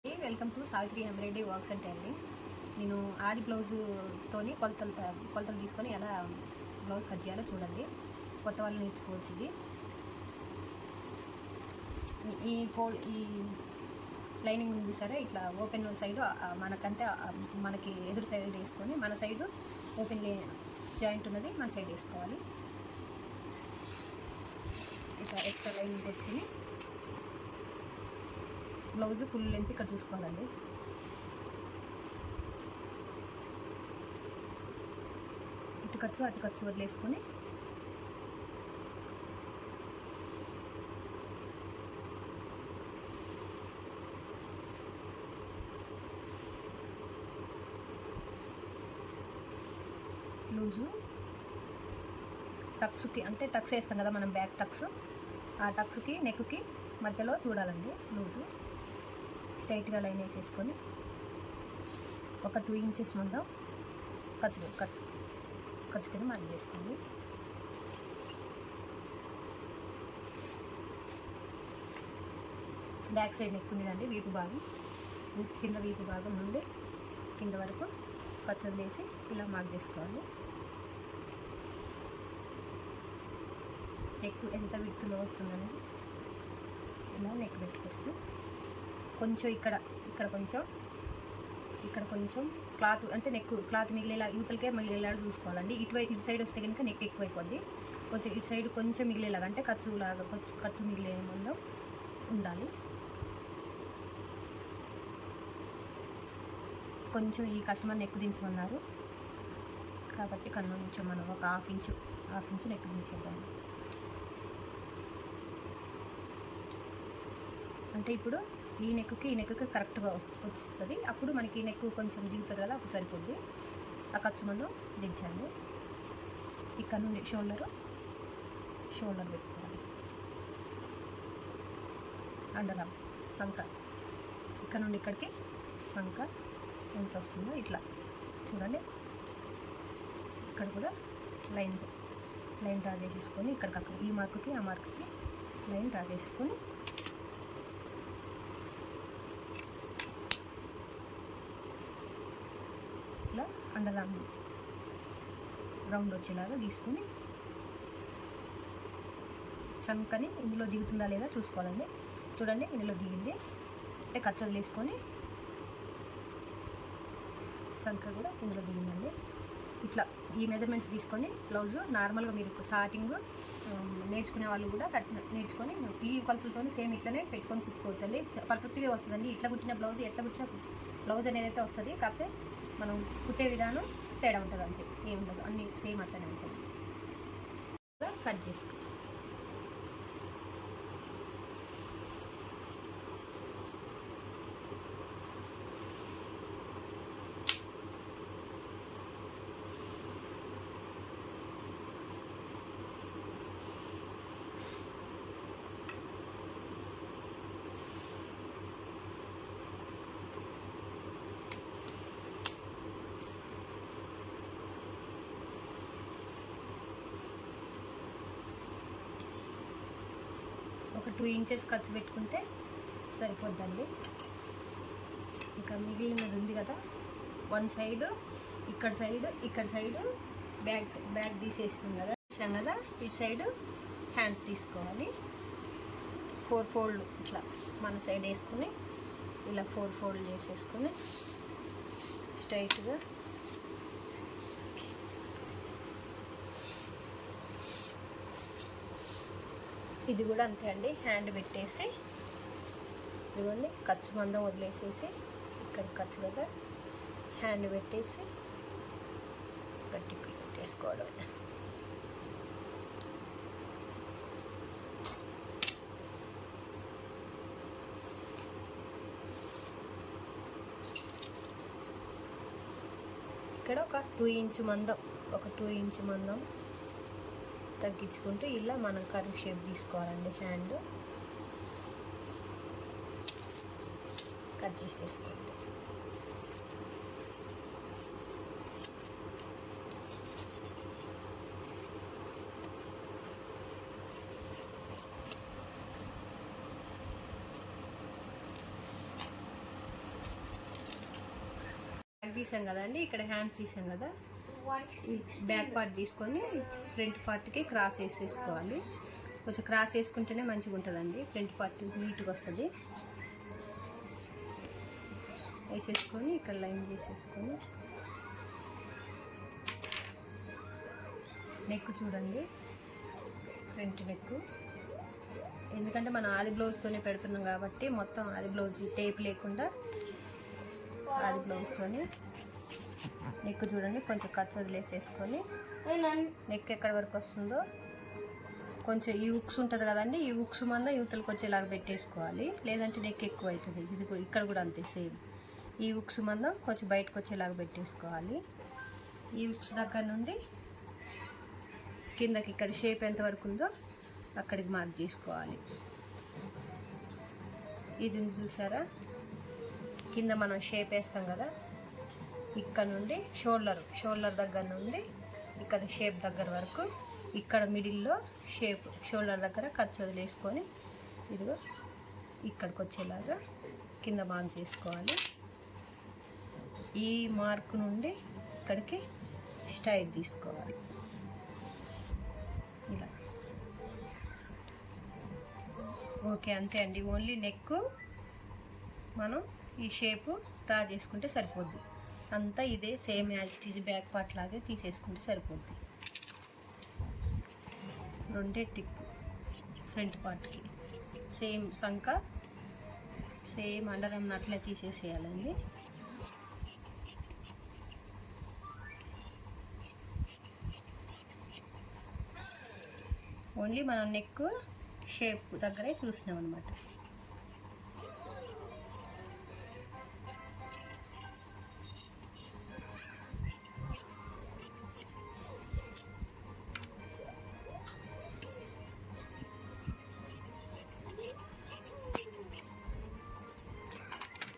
Welcome to Savitri embroidery works and tailoring. నేను ఆది బ్లౌజుతోని కొలతలు తీసుకొని ఎలా బ్లౌజ్ కట్ చేయాలో చూడండి. కొత్త వాళ్ళు నేర్చుకోవచ్చు. ఇది ఈ లైనింగ్ ఉంది చూసారా, ఇట్లా ఓపెన్ సైడ్ మనకి ఎదురు సైడ్ వేసుకొని మన సైడు ఓపెన్ జాయింట్ ఉన్నది మన సైడ్ వేసుకోవాలి. ఇట్లా ఎక్స్ట్రా లైనింగ్ కొట్టుకుని బ్లౌజ్ ఫుల్ లెంత్ ఇక్కడ చూసుకోవాలండి. ఇటు ఖర్చు అటు ఖర్చు వదిలేసుకొని లూజు టక్స్కి, అంటే టక్స్ వేస్తాం కదా మనం, బ్యాక్ టక్స్, ఆ టక్స్కి నెక్కి మధ్యలో చూడాలండి. లూజు స్ట్రైట్గా లైన్ వేసేసుకొని ఒక 2 ఇంచెస్ మందం ఖర్చు కింద మార్క్ చేసుకోండి. బ్యాక్ సైడ్ నెక్ ఉంది కండి, వీపు భాగం కింద, వీపు భాగం నుండి కింద వరకు ఖర్చు వదిలేసి ఇలా మార్క్ చేసుకోవాలి. నెక్ ఎంత విడుతులో వస్తుందనేది ఇలా నెక్ పెట్టుకోవచ్చు. కొంచెం ఇక్కడ కొంచెం క్లాత్, అంటే నెక్ క్లాత్ మిగిలేలా, యూతలకే మిగిలేలా చూసుకోవాలండి. ఇటు సైడ్ వస్తే కనుక నెక్ ఎక్కువైపోద్ది. కొంచెం ఇటు సైడ్ కొంచెం మిగిలేలాగా, అంటే ఖర్చు మిగిలే ముందు ఉండాలి. కొంచెం ఈ కస్టమర్ నెక్ దించమన్నారు కాబట్టి కొంచెం మనం ఒక హాఫ్ ఇంచు నెక్ దించేద్దాం. అంటే ఇప్పుడు ఈ నెక్కి కరెక్ట్గా వస్తుంది. అప్పుడు మనకి ఈ నెక్ కొంచెం దిగుతుంది కదా, అప్పుడు సరిపోద్ది. ఆ ఖర్చు మనం దించండి. ఇక్కడ నుండి షోల్డర్ పెట్టుకోవాలి. అండర్ ఆర్మ్ సంక, ఇక్కడ నుండి ఇక్కడికి సంక ఎంత వస్తుందో ఇట్లా చూడండి. ఇక్కడ కూడా లైన్ డ్రా చేసేసుకొని ఇక్కడికి ఈ మార్కుకి ఆ మార్కుకి లైన్ డ్రా చేసుకొని ఇట్లా అండర్ ఆర్మ్ రౌండ్ వచ్చేలాగా తీసుకొని చంకని ఇందులో దిగుతుందా లేదా చూసుకోవాలండి. చూడండి, ఇందులో దిగింది అంటే ఖర్చు వదిలేసుకొని చంక కూడా ఇందులో దిగిందండి. ఇట్లా ఈ మెజర్మెంట్స్ తీసుకొని బ్లౌజు నార్మల్గా మీరు స్టార్టింగ్ నేర్చుకునే వాళ్ళు కూడా నేర్చుకొని ఈ కొలతలతో సేమ్ ఇట్లనే పెట్టుకొని కుట్టుకోవచ్చు అండి. పర్ఫెక్ట్గా వస్తుందండి. ఇట్లా కుట్టిన ఎట్లా కుట్టిన బ్లౌజ్ అనేది అయితే వస్తుంది. కాకపోతే మనం కుట్టే విధానం తేడా ఉంటుంది, అంతే, ఏముండదు, అన్నీ సేమ్ అట్లనే ఉంటుంది. కట్ చేసుకో. ఒక 2 ఇంచెస్ ఖర్చు పెట్టుకుంటే సరిపోద్దండి. ఇంకా మిగిలినది ఉంది కదా, వన్ సైడ్ ఇక్కడ సైడ్ బ్యాక్ తీసేస్తుంది కదా, ఇటు సైడ్ హ్యాండ్స్ తీసుకోవాలి. 4 ఫోల్డ్ ఇట్లా మన సైడ్ వేసుకొని ఇలా 4 ఫోల్డ్ చేసేసుకొని స్ట్రైట్గా ఇది కూడా అంతే అండి. హ్యాండ్ పెట్టేసి ఇదిగోండి, ఖర్చు మందం వదిలేసేసి ఇక్కడ ఖర్చు కదా, హ్యాండ్ పెట్టేసి గట్టిగా పెట్టేసుకోవడం. ఇక్కడ ఒక 2 ఇంచు మందం తగ్గించుకుంటూ ఇలా మనం కర్వ్ షేప్ తీసుకోవాలండి. హ్యాండ్ కట్ చేసేసుకోండి. తీసాం కదండి, ఇక్కడ హ్యాండ్స్ తీసాం కదా, బ్యాక్ పార్ట్ తీసుకొని ఫ్రంట్ పార్ట్కి క్రాస్ వేసేసుకోవాలి. కొంచెం క్రాస్ వేసుకుంటేనే మంచిగా ఉంటుందండి, ఫ్రంట్ పార్ట్ నీట్గా వస్తుంది. వేసేసుకొని ఇక్కడ లైన్ చేసేసుకొని నెక్ చూడండి, ఫ్రంట్ నెక్. ఎందుకంటే మనం ఆది బ్లౌజ్తోనే పెడుతున్నాం కాబట్టి మొత్తం ఆది బ్లౌజ్ టేప్ లేకుండా ఆది బ్లౌజ్తోనే నెక్ చూడండి. కొంచెం ఖర్చు వదిలేసేసుకొని నెక్ ఎక్కడి వరకు వస్తుందో కొంచెం ఈ ఉక్స్ ఉంటుంది కదండి, ఈ ఉక్స్ మంద యువతలకు వచ్చేలాగా పెట్టేసుకోవాలి, లేదంటే నెక్ ఎక్కువ అవుతుంది. ఇది ఇక్కడ కూడా అంతే సేమ్. ఈ ఉక్స్ మందం కొంచెం బయటకు వచ్చేలాగా పెట్టేసుకోవాలి. ఈ ఉక్స్ దగ్గర నుండి కిందకి ఇక్కడ షేప్ ఎంతవరకు ఉందో అక్కడికి మార్క్ చేసుకోవాలి. ఇది చూసారా, కింద మనం షేప్ వేస్తాం కదా, ఇక్కడ నుండి షోల్డర్ దగ్గర నుండి ఇక్కడ షేప్ దగ్గర వరకు, ఇక్కడ మిడిల్లో షేప్ షోల్డర్ దగ్గర ఖర్చు వదిలేసుకొని ఇదిగో ఇక్కడికి వచ్చేలాగా కింద మార్క్ చేసుకోవాలి. ఈ మార్క్ నుండి ఇక్కడికి స్ట్రైట్ తీసుకోవాలి ఇలా. ఓకే, అంతే అండి. ఓన్లీ నెక్ మనం ఈ షేపు డ్రా చేసుకుంటే సరిపోద్ది. అంతా ఇదే same as it is back part లాగే తీసేసుకుంటే సరిపోద్ది. రెండే టిక్ ఫ్రంట్ పార్ట్కి సేమ్ సంక సేమ్ అండర్ ఆర్మ్ అట్లే తీసేసేయాలండి. ఓన్లీ మనం నెక్ షేప్ దగ్గరే చూసినాం అనమాట.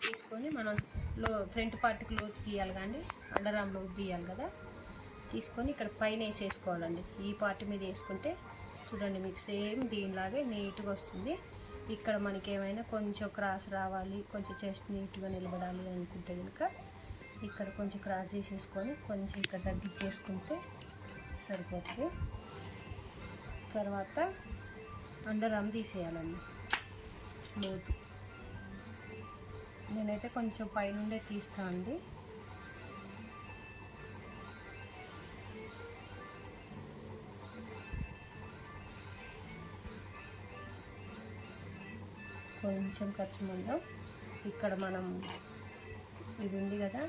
తీసుకొని మనం ఫ్రంట్ పార్ట్కి లోతు తీయాలి కానీ అండర్ ఆర్మ్ లోతు తీయాలి కదా, తీసుకొని ఇక్కడ పైన వేసేసుకోవాలండి. ఈ పార్ట్ మీద వేసుకుంటే చూడండి మీకు సేమ్ దీనిలాగే నీట్గా వస్తుంది. ఇక్కడ మనకి ఏమైనా కొంచెం క్రాస్ రావాలి, కొంచెం చెస్ట్ నీట్గా నిలబడాలి అనుకుంటే కనుక ఇక్కడ కొంచెం క్రాస్ చేసేసుకొని కొంచెం ఇక్కడ తగ్గించేసుకుంటే సరిపోతుంది. తర్వాత అండర్ ఆర్మ్ తీసేయాలండి లోతు. నేనైతే కొంచెం పైనుండే తీస్తాను అండి. కొంచెం ఖర్చు మందం ఇక్కడ మనం ఇది ఉంది కదా,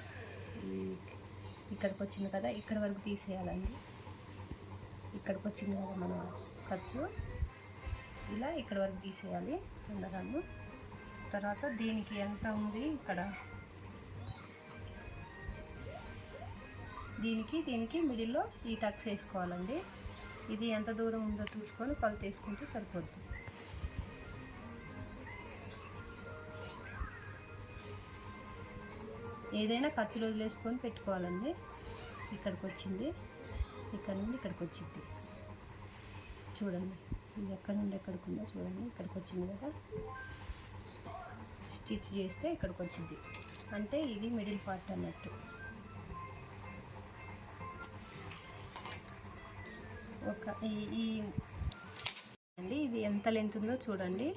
ఇక్కడికి వచ్చింది కదా, ఇక్కడ వరకు తీసేయాలండి. ఇక్కడికి వచ్చింది కదా మన ఖర్చు, ఇలా ఇక్కడ వరకు తీసేయాలి అండరాము. తర్వాత దీనికి ఎంత ఉంది ఇక్కడ, దీనికి మిడిల్లో ఈ టక్స్ వేసుకోవాలండి. ఇది ఎంత దూరం ఉందో చూసుకొని కొలత వేసుకుంటే సరిపోద్ది. ఏదైనా ఖర్చులు వదిలేసుకొని పెట్టుకోవాలండి. ఇక్కడికి వచ్చింది, ఇక్కడ నుండి ఇక్కడికి వచ్చింది చూడండి. ఇది ఎక్కడి నుండి ఎక్కడికి ఉందో చూడండి, ఇక్కడికి వచ్చింది కదా, స్టిచ్ చేస్తే ఇక్కడికి వచ్చింది అంటే ఇది మిడిల్ పార్ట్ అన్నట్టు. ఈ అండి ఇది ఎంత లెంత్ ఉందో చూడండి,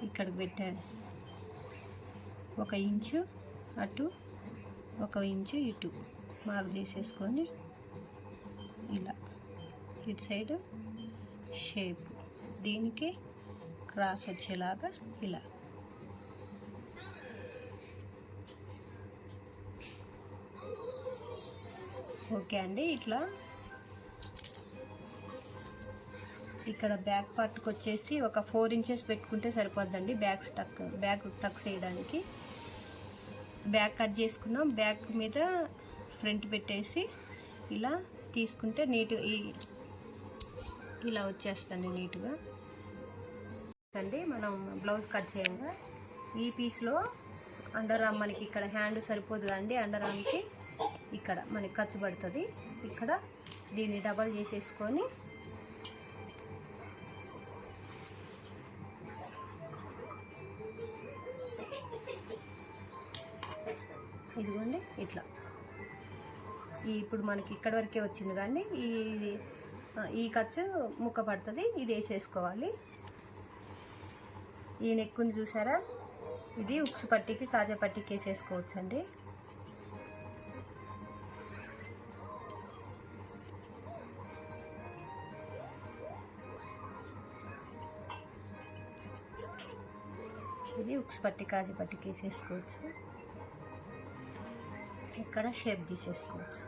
ఇక్కడికి పెట్టాను 1 ఇంచు అటు 1 ఇంచు ఇటు మార్క్ చేసేసుకొని ఇలా ఇటు సైడ్ షేప్ దీనికి క్రాస్ వచ్చేలాగా ఇలా. ఓకే అండి, ఇట్లా ఇక్కడ బ్యాక్ పార్ట్కి వచ్చేసి ఒక 4 ఇంచెస్ పెట్టుకుంటే సరిపోద్దండి. బ్యాక్ టక్స్ వేయడానికి. బ్యాక్ కట్ చేసుకున్నాం, బ్యాక్ మీద ఫ్రంట్ పెట్టేసి ఇలా తీసుకుంటే నీట్గా ఇలా వచ్చేస్తుంది నీట్గా అండి. మనం బ్లౌజ్ కట్ చేయంగా ఈ పీస్లో అండర్ ఆర్మ్ మనకి ఇక్కడ హ్యాండ్ సరిపోదు అండి, అండర్ ఆర్మ్కి ఇక్కడ మనకి ఖర్చు పడుతుంది. ఇక్కడ దీన్ని డబల్ చేసేసుకొని ఇదిగోండి ఇట్లా ఇప్పుడు మనకి ఇక్కడ వరకే వచ్చింది కానీ ఈ ఖర్చు ముక్క పడుతుంది. ఇది వేసేసుకోవాలి. ఈ నెక్ ఉంది చూసారా, ఇది ఉక్సు పట్టీకి కాజా పట్టీకి వేసేసుకోవచ్చు అండి. ఇది ఉక్సు పట్టి కాజా పట్టీకి వేసేసుకోవచ్చు. ఇక్కడ షేప్ తీసేసుకోవచ్చు.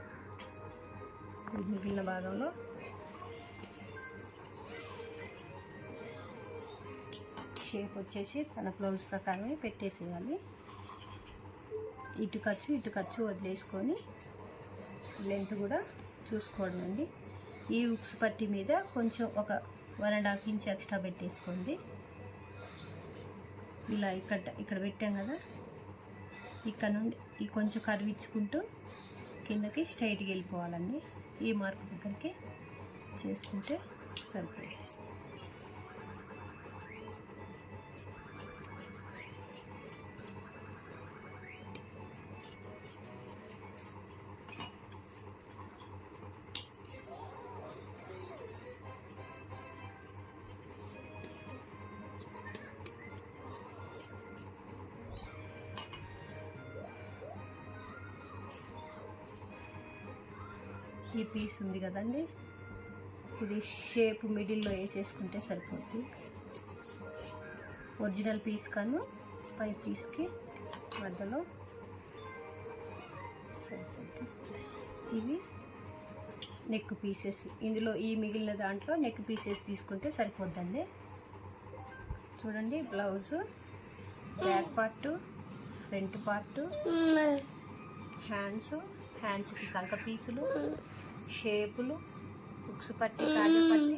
మిగిలిన భాగంలో షేప్ వచ్చేసి తన బ్లౌజ్ ప్రకారమే పెట్టేసేయాలి. ఇటు ఖర్చు వదిలేసుకొని లెంత్ కూడా చూసుకోవడం అండి. ఈ ఉక్సు పట్టి మీద కొంచెం ఒక 1.5 ఇంచ్ ఎక్స్ట్రా పెట్టేసుకోండి. ఇలా ఇక్కడ పెట్టాం కదా, ఇక్కడ నుండి ఈ కొంచెం కర్వ్ ఇచ్చుకుంటూ కిందకి స్ట్రైట్గా వెళ్ళిపోవాలండి. ఈ మార్క్ దగ్గరికి చేసుకుంటే సరిపోతుంది. ఈ పీస్ ఉంది కదండి, ఇది షేప్ మిడిల్లో వేసేసుకుంటే సరిపోతుంది. ఒరిజినల్ పీస్ కాను పై పీస్కి మధ్యలో సరిపోతుంది. ఇవి నెక్ పీసెస్, ఇందులో ఈ మిగిలిన దాంట్లో నెక్ పీసెస్ తీసుకుంటే సరిపోద్దండి. చూడండి, blouse back part, front part, హ్యాండ్స్కి సంక పీసులు, షేపులు, ఉక్సు పట్టి, కాజా పట్టి,